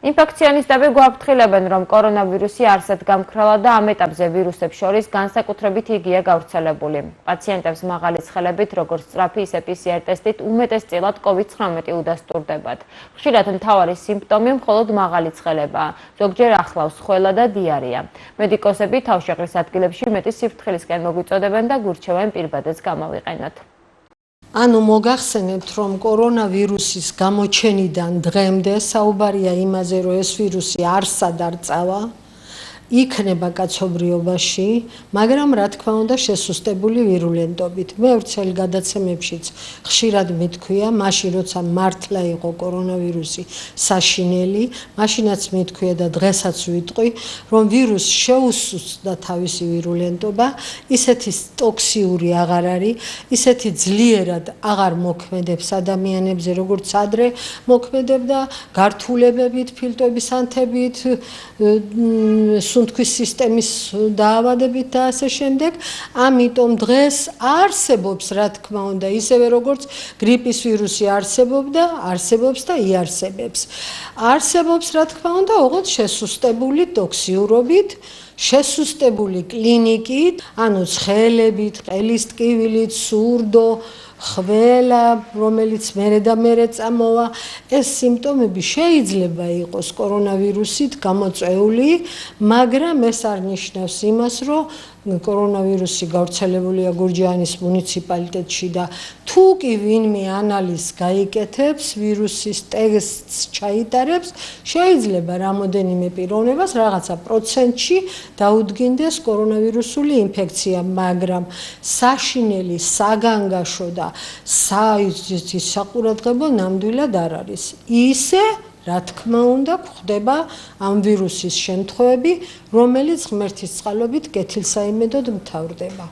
ინფექციონისტები გვაფრთხილებენ, რომ კორონავირუსი არსად გამქრალა და ამ ეტაპზე ვირუსებს შორის განსაკუთრებით იგია გავრცელებული. პაციენტებს მაღალი ცხელებით, როგორც სწრაფი, ისე PCR ტესტით უმეტესწილად COVID-19 udასტურდებათ. ხშირად მთავარი სიმპტომი მხოლოდ მაღალი ცხელებაა, ზოგჯერ ახლავს ხველა და დიარეა. მედიკოსები თავშეყრის ადგილებში მეტი სიფრთხილისკენ მოგვიწოდებენ და გურჩევენ პირბადეც გამოვიყენოთ. ანუ მოგახსენებთ, რომ კორონავირუსის გამოჩენიდან დღემდე საუბარია იმაზე, რომ ეს ვირუსი არსად არ წავა, იქნება კაცობრიობაში, მაგრამ რა თქმა უნდა შესუსტებული ვირულენტობით. მე ვრცელ გადაცემებშიც ხშირად მithქვია, მაშინ როცა მართლა იყო კორონავირუსი საშინელი, მაშინაც მithქვია და დღესაც ვიტყვი, რომ ვირუსს შეუსუსტდა თავისი ვირულენტობა, ისეთი ტოქსიური აღარ არის, ისეთი ძლიერად აღარ მოქმედებს ადამიანებზე, როგორც ადრე მოქმედებდა, გართულებებით, ფილტვების ანთებით, სუნთქვის სისტემის დაავადებით და ასე შემდეგ. ამიტომ დღეს არსებობს, რა თქმა უნდა, ისევე როგორც გრიპის ვირუსი არსებობდა, არსებობს და იარსებებს. არსებობს, რა თქმა უნდა, ოღონდ შესუსტებული ტოქსიურობით, შესუსტებული კლინიკით, ანუ ცხელებით, ყელის ტკივილით, სურდო, ხველა, რომელიც მერე და მერე წამოვა. ეს სიმპტომები შეიძლება იყოს კორონავირუსით გამოწვეული, მაგრამ ეს არ ნიშნავს იმას, რომ კორონავირუსი გავრცელებულია გურჯაანის მუნიციპალიტეტში და თუ კი ვინმე ანალიზს გაიკეთებს, ვირუსის ტესტს ჩაიტარებს, შეიძლება რამოდენიმე პიროვნებას რაღაცა პროცენტში დაუდგინდეს კორონავირუსული ინფექცია, მაგრამ საშინელი, საგანგაშო და საყურადღებო ნამდვილად არ არის. ისე რა თქმა უნდა, გვხდება ამ ვირუსის შემთხვევები, რომელიც ღმერთის წყალობით კეთილსაიმედოდ მთავრდება.